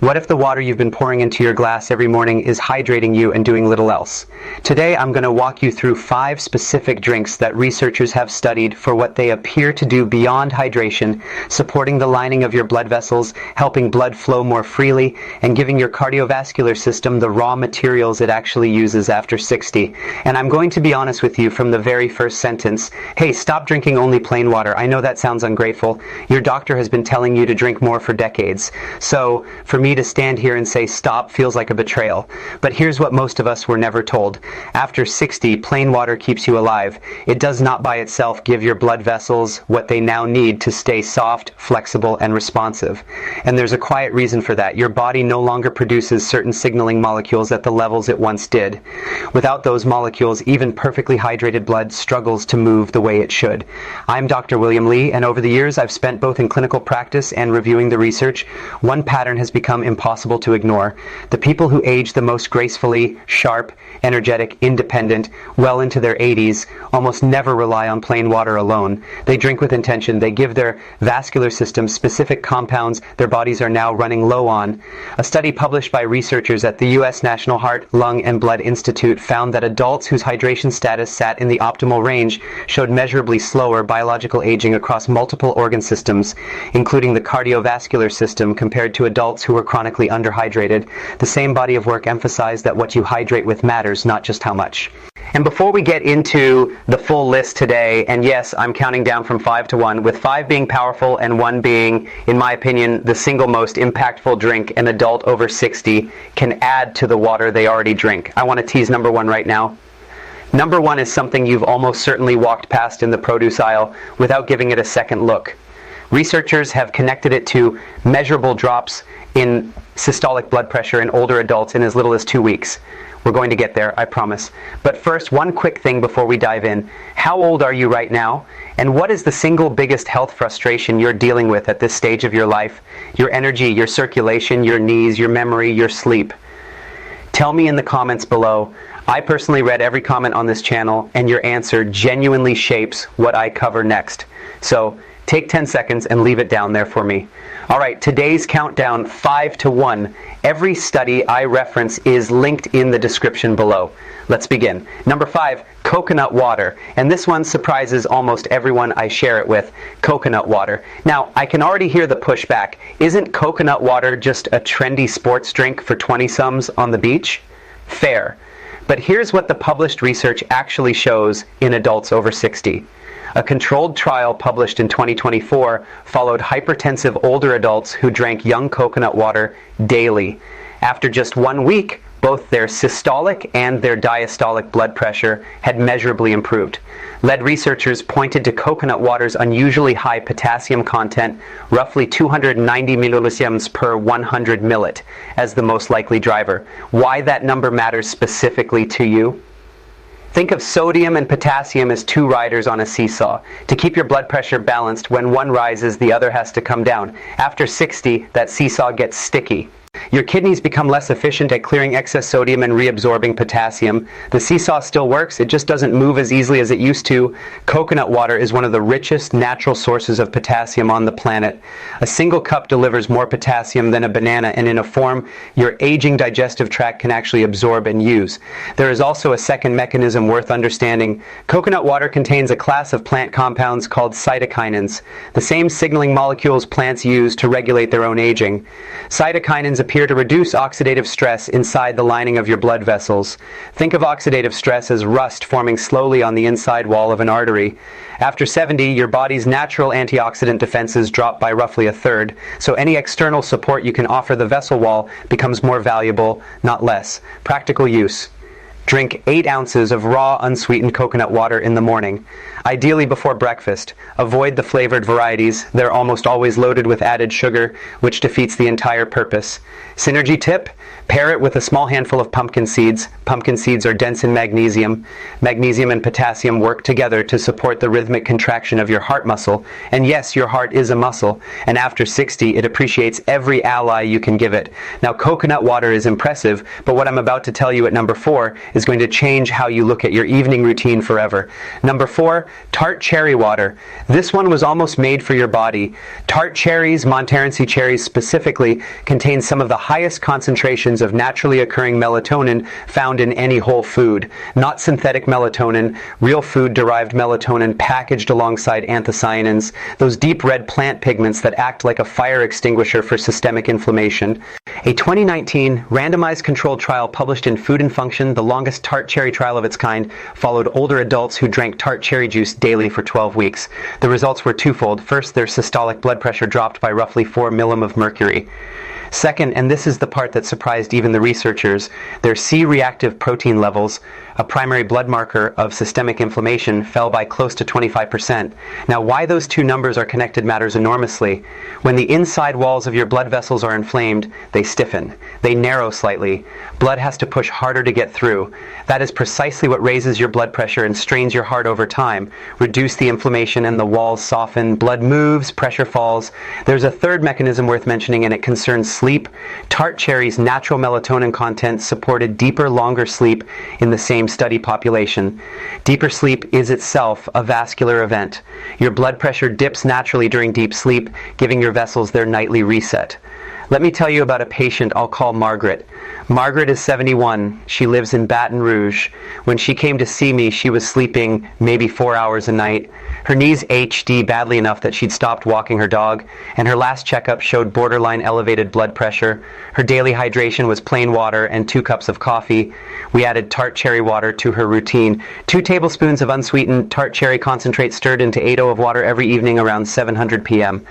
What if the water you've been pouring into your glass every morning is hydrating you and doing little else? Today I'm going to walk you through 5 specific drinks that researchers have studied for what they appear to do beyond hydration, supporting the lining of your blood vessels, helping blood flow more freely, and giving your cardiovascular system the raw materials it actually uses after 60. And I'm going to be honest with you from the very first sentence. Hey, stop drinking only plain water. I know that sounds ungrateful. Your doctor has been telling you to drink more for decades. So for me to stand here and say stop feels like a betrayal. But here's what most of us were never told. After 60, plain water keeps you alive. It does not by itself give your blood vessels what they now need to stay soft, flexible, and responsive. And there's a quiet reason for that. Your body no longer produces certain signaling molecules at the levels it once did. Without those molecules, even perfectly hydrated blood struggles to move the way it should. I'm Dr. William Lee, and over the years I've spent both in clinical practice and reviewing the research. One pattern has become impossible to ignore. The people who age the most gracefully, sharp, energetic, independent, well into their 80s, almost never rely on plain water alone. They drink with intention. They give their vascular system specific compounds their bodies are now running low on. A study published by researchers at the U.S. National Heart, Lung, and Blood Institute found that adults whose hydration status sat in the optimal range showed measurably slower biological aging across multiple organ systems, including the cardiovascular system, compared to adults who were chronically underhydrated. The same body of work emphasized that what you hydrate with matters, not just how much. And before we get into the full list today, and yes, I'm counting down from 5 to 1, with 5 being powerful and 1 being, in my opinion, the single most impactful drink an adult over 60 can add to the water they already drink. I want to tease number 1 right now. Number 1 is something you've almost certainly walked past in the produce aisle without giving it a second look. Researchers have connected it to measurable drops in systolic blood pressure in older adults in as little as 2 weeks. We're going to get there, I promise. But first, one quick thing before we dive in. How old are you right now? And what is the single biggest health frustration you're dealing with at this stage of your life? Your energy, your circulation, your knees, your memory, your sleep. Tell me in the comments below. I personally read every comment on this channel, and your answer genuinely shapes what I cover next. So take 10 seconds and leave it down there for me. All right, today's countdown, 5 to 1. Every study I reference is linked in the description below. Let's begin. Number 5, coconut water. And this one surprises almost everyone I share it with, coconut water. Now, I can already hear the pushback. Isn't coconut water just a trendy sports drink for 20-somethings on the beach? Fair. But here's what the published research actually shows in adults over 60. A controlled trial published in 2024 followed hypertensive older adults who drank young coconut water daily. After just 1 week, both their systolic and their diastolic blood pressure had measurably improved. Lead researchers pointed to coconut water's unusually high potassium content, roughly 290 milliliters per 100 millit, as the most likely driver. Why that number matters specifically to you? Think of sodium and potassium as 2 riders on a seesaw. To keep your blood pressure balanced, when one rises, the other has to come down. After 60, that seesaw gets sticky. Your kidneys become less efficient at clearing excess sodium and reabsorbing potassium. The seesaw still works, it just doesn't move as easily as it used to. Coconut water is one of the richest natural sources of potassium on the planet. A single cup delivers more potassium than a banana, and in a form your aging digestive tract can actually absorb and use. There is also a second mechanism worth understanding. Coconut water contains a class of plant compounds called cytokinins, the same signaling molecules plants use to regulate their own aging. Cytokinins appear to reduce oxidative stress inside the lining of your blood vessels. Think of oxidative stress as rust forming slowly on the inside wall of an artery. After 70, your body's natural antioxidant defenses drop by roughly 1/3, so any external support you can offer the vessel wall becomes more valuable, not less. Practical use. Drink 8 ounces of raw, unsweetened coconut water in the morning, ideally before breakfast. Avoid the flavored varieties. They're almost always loaded with added sugar, which defeats the entire purpose. Synergy tip: pair it with a small handful of pumpkin seeds. Pumpkin seeds are dense in magnesium. Magnesium and potassium work together to support the rhythmic contraction of your heart muscle. And yes, your heart is a muscle, and after 60, it appreciates every ally you can give it. Now, coconut water is impressive, but what I'm about to tell you at number 4 is going to change how you look at your evening routine forever. Number 4, tart cherry water. This one was almost made for your body. Tart cherries, Montmorency cherries specifically, contain some of the highest concentrations of naturally occurring melatonin found in any whole food. Not synthetic melatonin, real food-derived melatonin packaged alongside anthocyanins, those deep red plant pigments that act like a fire extinguisher for systemic inflammation. A 2019 randomized controlled trial published in Food and Function, the longest tart cherry trial of its kind, followed older adults who drank tart cherry juice daily for 12 weeks. The results were twofold. First, their systolic blood pressure dropped by roughly 4 millim of mercury. Second, and this is the part that surprised even the researchers, their C-reactive protein levels, a primary blood marker of systemic inflammation, fell by close to 25%. Now, why those two numbers are connected matters enormously. When the inside walls of your blood vessels are inflamed, they stiffen. They narrow slightly. Blood has to push harder to get through. That is precisely what raises your blood pressure and strains your heart over time. Reduce the inflammation and the walls soften, blood moves, pressure falls. There's a third mechanism worth mentioning, and it concerns sleep. Tart cherry's natural melatonin content supported deeper, longer sleep in the same study population. Deeper sleep is itself a vascular event. Your blood pressure dips naturally during deep sleep, giving your vessels their nightly reset. Let me tell you about a patient I'll call Margaret. Margaret is 71. She lives in Baton Rouge. When she came to see me, she was sleeping maybe 4 hours a night. Her knees HD badly enough that she'd stopped walking her dog, and her last checkup showed borderline elevated blood pressure. Her daily hydration was plain water and 2 cups of coffee. We added tart cherry water to her routine. 2 tablespoons of unsweetened tart cherry concentrate stirred into 8 of water every evening around 700 p.m.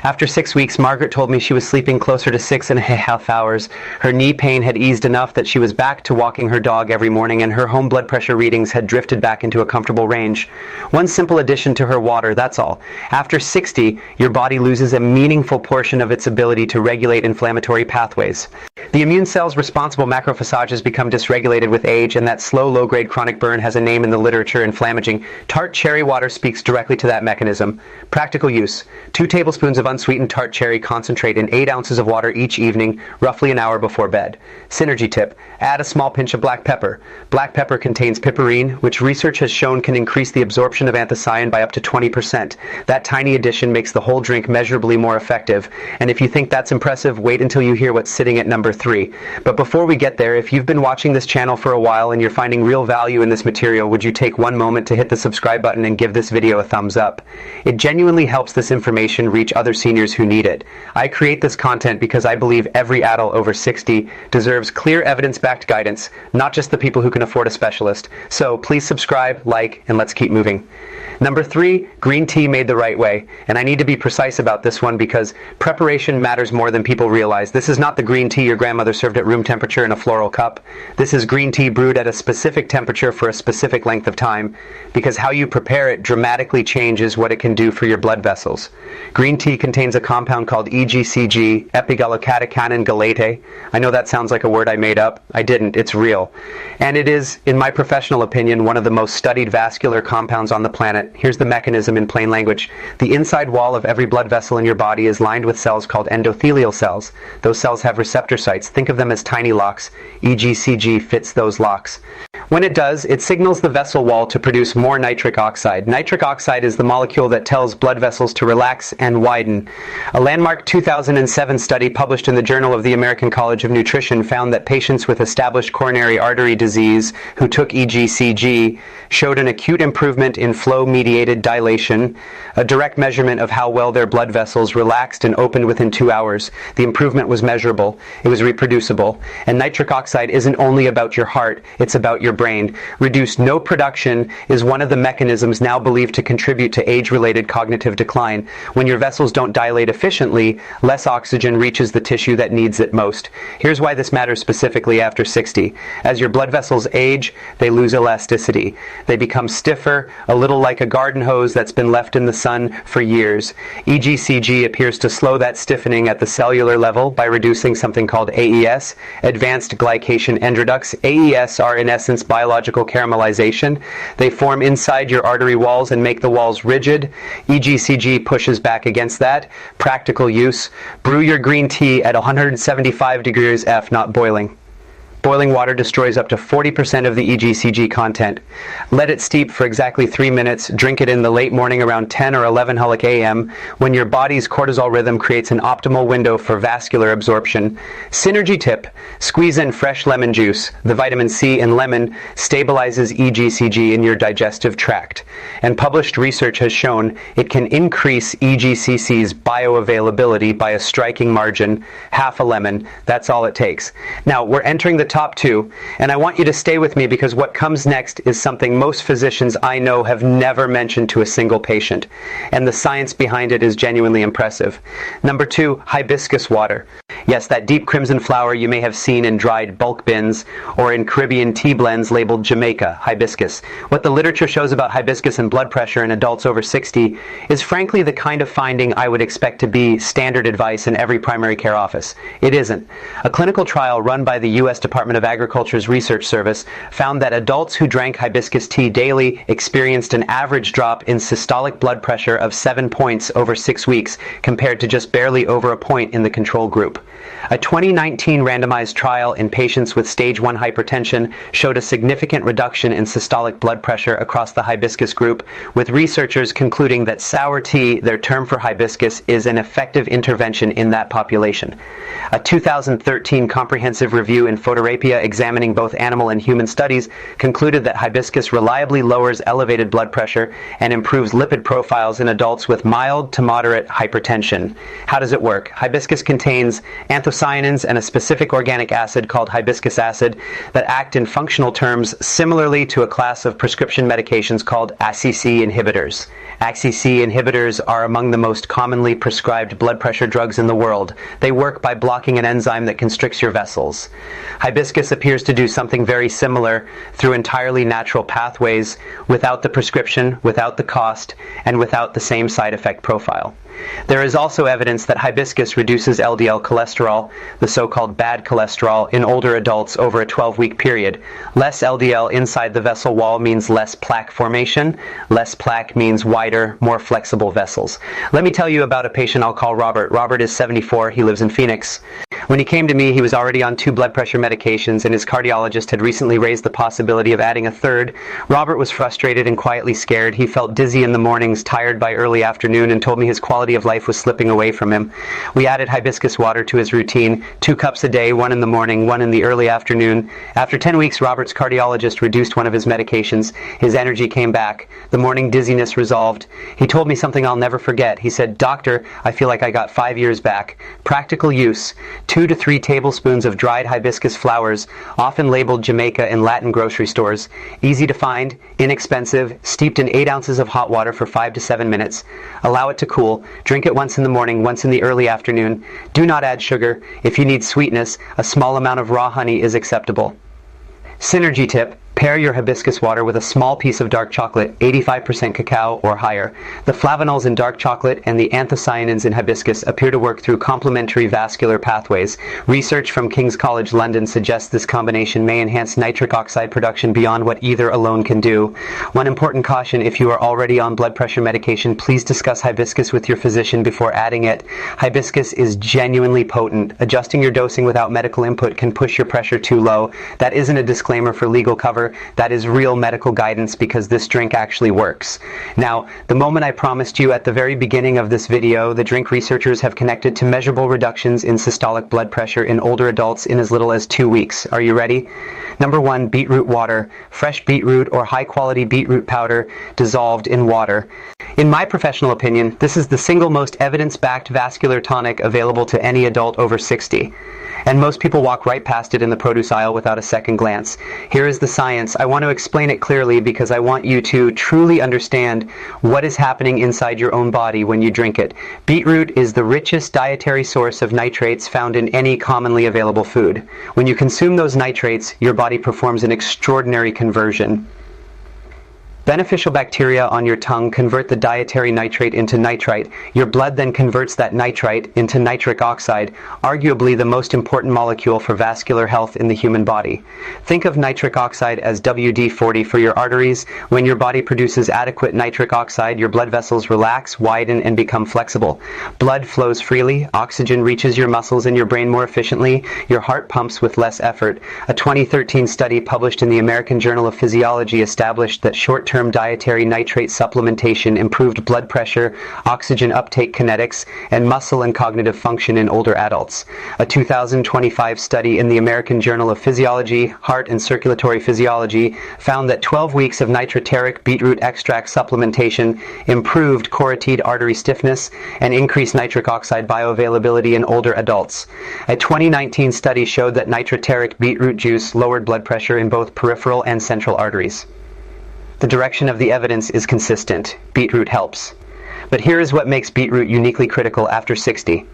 After 6 weeks, Margaret told me she was sleeping closer to 6.5 hours. Her knee pain had eased enough that she was back to walking her dog every morning, and her home blood pressure readings had drifted back into a comfortable range. One simple addition to her water, that's all. After 60, your body loses a meaningful portion of its ability to regulate inflammatory pathways. The immune cells responsible macrophages become dysregulated with age, and that slow, low-grade chronic burn has a name in the literature, inflammaging. Tart cherry water speaks directly to that mechanism. Practical use: 2 tablespoons of unsweetened tart cherry concentrate in 8 ounces of water each evening, roughly an hour before bed. Synergy tip: add a small pinch of black pepper. Black pepper contains piperine, which research has shown can increase the absorption of anthocyanin by up to 20%. That tiny addition makes the whole drink measurably more effective. And if you think that's impressive, wait until you hear what's sitting at number 3. But before we get there, if you've been watching this channel for a while and you're finding real value in this material, would you take one moment to hit the subscribe button and give this video a thumbs up? It genuinely helps this information reach other seniors who need it. I create this content because I believe every adult over 60 deserves clear evidence-backed guidance, not just the people who can afford a specialist. So please subscribe, like, and let's keep moving. Number 3, green tea made the right way. And I need to be precise about this one because preparation matters more than people realize. This is not the green tea your grandmother served at room temperature in a floral cup. This is green tea brewed at a specific temperature for a specific length of time, because how you prepare it dramatically changes what it can do for your blood vessels. Green tea contains a compound called EGCG, epigallocatechin gallate. I know that sounds like a word I made up. I didn't. It's real. And it is, in my professional opinion, one of the most studied vascular compounds on the planet. Here's the mechanism in plain language. The inside wall of every blood vessel in your body is lined with cells called endothelial cells. Those cells have receptor sites. Think of them as tiny locks. EGCG fits those locks. When it does, it signals the vessel wall to produce more nitric oxide. Nitric oxide is the molecule that tells blood vessels to relax and widen. A landmark 2007 study published in the Journal of the American College of Nutrition found that patients with established coronary artery disease who took EGCG showed an acute improvement in flow-mediated dilation, a direct measurement of how well their blood vessels relaxed and opened within 2 hours. The improvement was measurable, it was reproducible, and nitric oxide isn't only about your heart, it's about your brain. Reduced no production is one of the mechanisms now believed to contribute to age-related cognitive decline. When your vessels don't dilate efficiently, less oxygen reaches the tissue that needs it most. Here's why this matters specifically after 60. As your blood vessels age, they lose elasticity. They become stiffer, a little like a garden hose that's been left in the sun for years. EGCG appears to slow that stiffening at the cellular level by reducing something called AES, advanced glycation endoducts. AES are in essence biological caramelization. They form inside your artery walls and make the walls rigid. EGCG pushes back against that. Practical use: brew your green tea at 175 degrees F, not boiling. Boiling water destroys up to 40% of the EGCG content. Let it steep for exactly 3 minutes. Drink it in the late morning around 10 or 11 a.m. when your body's cortisol rhythm creates an optimal window for vascular absorption. Synergy tip: squeeze in fresh lemon juice. The vitamin C in lemon stabilizes EGCG in your digestive tract. And published research has shown it can increase EGCC's bioavailability by a striking margin. Half a lemon, that's all it takes. Now, we're entering the top 2, and I want you to stay with me because what comes next is something most physicians I know have never mentioned to a single patient, and the science behind it is genuinely impressive. Number 2, hibiscus water. Yes, that deep crimson flower you may have seen in dried bulk bins or in Caribbean tea blends labeled Jamaica, hibiscus. What the literature shows about hibiscus and blood pressure in adults over 60 is frankly the kind of finding I would expect to be standard advice in every primary care office. It isn't. A clinical trial run by the U.S. Department of Agriculture's Research Service found that adults who drank hibiscus tea daily experienced an average drop in systolic blood pressure of 7 points over 6 weeks compared to just barely over a point in the control group. A 2019 randomized trial in patients with stage 1 hypertension showed a significant reduction in systolic blood pressure across the hibiscus group, with researchers concluding that sour tea, their term for hibiscus, is an effective intervention in that population. A 2013 comprehensive review in Photorapia examining both animal and human studies concluded that hibiscus reliably lowers elevated blood pressure and improves lipid profiles in adults with mild to moderate hypertension. How does it work? Hibiscus contains anthocyanins and a specific organic acid called hibiscus acid that act in functional terms similarly to a class of prescription medications called ACC inhibitors. ACC inhibitors are among the most commonly prescribed blood pressure drugs in the world. They work by blocking an enzyme that constricts your vessels. Hibiscus appears to do something very similar through entirely natural pathways, without the prescription, without the cost, and without the same side effect profile. There is also evidence that hibiscus reduces LDL cholesterol, the so-called bad cholesterol, in older adults over a 12-week period. Less LDL inside the vessel wall means less plaque formation. Less plaque means wider, more flexible vessels. Let me tell you about a patient I'll call Robert. Robert is 74. He lives in Phoenix. When he came to me, he was already on 2 blood pressure medications, and his cardiologist had recently raised the possibility of adding a third. Robert was frustrated and quietly scared. He felt dizzy in the mornings, tired by early afternoon, and told me his quality of life was slipping away from him. We added hibiscus water to his routine, 2 cups a day, 1 in the morning, 1 in the early afternoon. After 10 weeks, Robert's cardiologist reduced one of his medications. His energy came back. The morning dizziness resolved. He told me something I'll never forget. He said, "Doctor, I feel like I got 5 years back." Practical use: 2 to 3 tablespoons of dried hibiscus flowers, often labeled Jamaica in Latin grocery stores. Easy to find, inexpensive, steeped in 8 ounces of hot water for 5 to 7 minutes. Allow it to cool. Drink it once in the morning, once in the early afternoon. Do not add sugar. If you need sweetness, a small amount of raw honey is acceptable. Synergy tip: pair your hibiscus water with a small piece of dark chocolate, 85% cacao or higher. The flavanols in dark chocolate and the anthocyanins in hibiscus appear to work through complementary vascular pathways. Research from King's College London suggests this combination may enhance nitric oxide production beyond what either alone can do. One important caution: if you are already on blood pressure medication, please discuss hibiscus with your physician before adding it. Hibiscus is genuinely potent. Adjusting your dosing without medical input can push your pressure too low. That isn't a disclaimer for legal cover. That is real medical guidance because this drink actually works. Now, the moment I promised you at the very beginning of this video, the drink researchers have connected to measurable reductions in systolic blood pressure in older adults in as little as 2 weeks. Are you ready? Number 1, beetroot water. Fresh beetroot or high-quality beetroot powder dissolved in water. In my professional opinion, this is the single most evidence-backed vascular tonic available to any adult over 60. And most people walk right past it in the produce aisle without a second glance. Here is the science. I want to explain it clearly because I want you to truly understand what is happening inside your own body when you drink it. Beetroot is the richest dietary source of nitrates found in any commonly available food. When you consume those nitrates, your body performs an extraordinary conversion. Beneficial bacteria on your tongue convert the dietary nitrate into nitrite. Your blood then converts that nitrite into nitric oxide, arguably the most important molecule for vascular health in the human body. Think of nitric oxide as WD-40 for your arteries. When your body produces adequate nitric oxide, your blood vessels relax, widen, and become flexible. Blood flows freely, oxygen reaches your muscles and your brain more efficiently, your heart pumps with less effort. A 2013 study published in the American Journal of Physiology established that short-term dietary nitrate supplementation improved blood pressure, oxygen uptake kinetics, and muscle and cognitive function in older adults. A 2025 study in the American Journal of Physiology, Heart and Circulatory Physiology found that 12 weeks of nitroteric beetroot extract supplementation improved carotid artery stiffness and increased nitric oxide bioavailability in older adults. A 2019 study showed that nitroteric beetroot juice lowered blood pressure in both peripheral and central arteries. The direction of the evidence is consistent. Beetroot helps. But here is what makes beetroot uniquely critical after 60.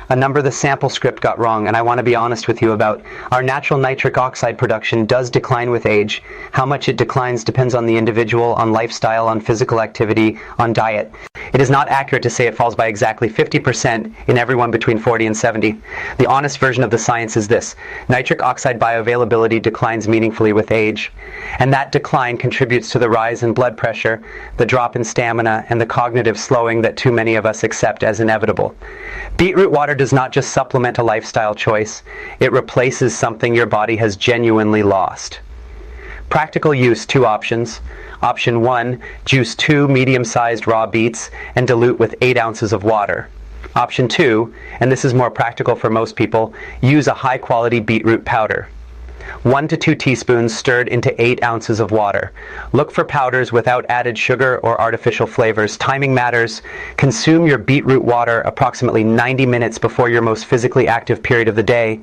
A number the sample script got wrong, and I want to be honest with you about. Our natural nitric oxide production does decline with age. How much it declines depends on the individual, on lifestyle, on physical activity, on diet. It is not accurate to say it falls by exactly 50% in everyone between 40 and 70. The honest version of the science is this: nitric oxide bioavailability declines meaningfully with age, and that decline contributes to the rise in blood pressure, the drop in stamina, and the cognitive slowing that too many of us accept as inevitable. Beetroot water does not just supplement a lifestyle choice, it replaces something your body has genuinely lost. Practical use: 2 options. Option 1, juice 2 medium-sized raw beets and dilute with 8 ounces of water. Option 2, and this is more practical for most people, use a high-quality beetroot powder. 1 to 2 teaspoons stirred into 8 ounces of water. Look for powders without added sugar or artificial flavors. Timing matters. Consume your beetroot water approximately 90 minutes before your most physically active period of the day,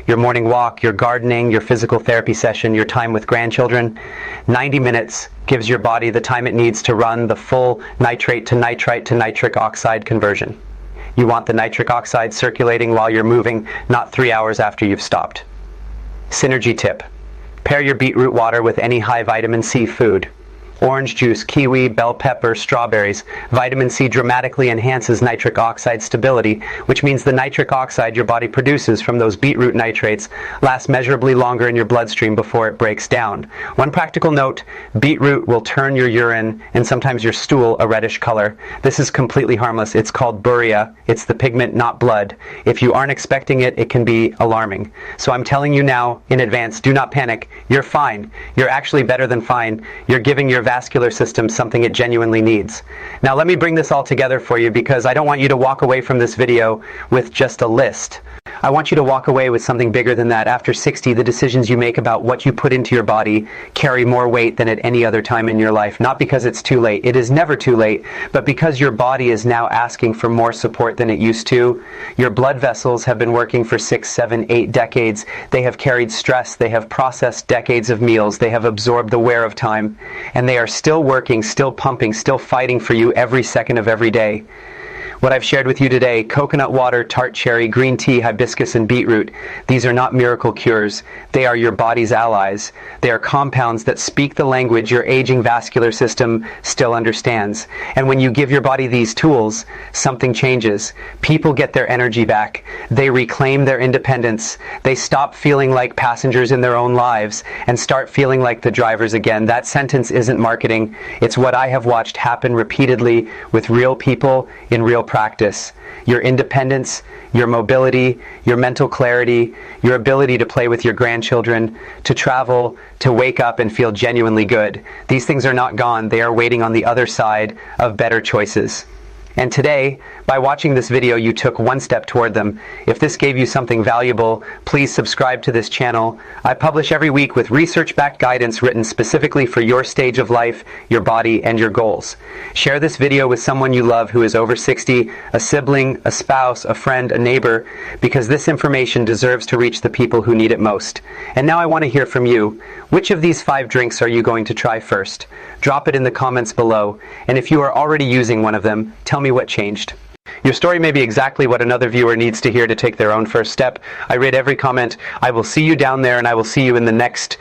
your morning walk, your gardening, your physical therapy session, your time with grandchildren. 90 minutes gives your body the time it needs to run the full nitrate to nitrite to nitric oxide conversion. You want the nitric oxide circulating while you're moving, not 3 hours after you've stopped. Synergy tip: pair your beetroot water with any high vitamin C food. Orange juice, kiwi, bell pepper, strawberries. Vitamin C dramatically enhances nitric oxide stability, which means the nitric oxide your body produces from those beetroot nitrates lasts measurably longer in your bloodstream before it breaks down. One practical note: beetroot will turn your urine and sometimes your stool a reddish color. This is completely harmless. It's called buria. It's the pigment, not blood. If you aren't expecting it, it can be alarming. So I'm telling you now in advance, do not panic. You're fine. You're actually better than fine. You're giving your vascular system something it genuinely needs. Now let me bring this all together for you, because I don't want you to walk away from this video with just a list. I want you to walk away with something bigger than that. After 60, the decisions you make about what you put into your body carry more weight than at any other time in your life. Not because it's too late. It is never too late, but because your body is now asking for more support than it used to. Your blood vessels have been working for 6, 7, 8 decades. They have carried stress. They have processed decades of meals. They have absorbed the wear of time. And they are still working, still pumping, still fighting for you every second of every day. What I've shared with you today: coconut water, tart cherry, green tea, hibiscus, and beetroot. These are not miracle cures. They are your body's allies. They are compounds that speak the language your aging vascular system still understands. And when you give your body these tools, something changes. People get their energy back. They reclaim their independence. They stop feeling like passengers in their own lives and start feeling like the drivers again. That sentence isn't marketing. It's what I have watched happen repeatedly with real people in real practice. Your independence, your mobility, your mental clarity, your ability to play with your grandchildren, to travel, to wake up and feel genuinely good. These things are not gone. They are waiting on the other side of better choices. And today, by watching this video, you took one step toward them. If this gave you something valuable, please subscribe to this channel. I publish every week with research-backed guidance written specifically for your stage of life, your body, and your goals. Share this video with someone you love who is over 60, a sibling, a spouse, a friend, a neighbor, because this information deserves to reach the people who need it most. And now I want to hear from you. Which of these 5 drinks are you going to try first? Drop it in the comments below. And if you are already using one of them, tell me what changed. Your story may be exactly what another viewer needs to hear to take their own first step. I read every comment. I will see you down there, and I will see you in the next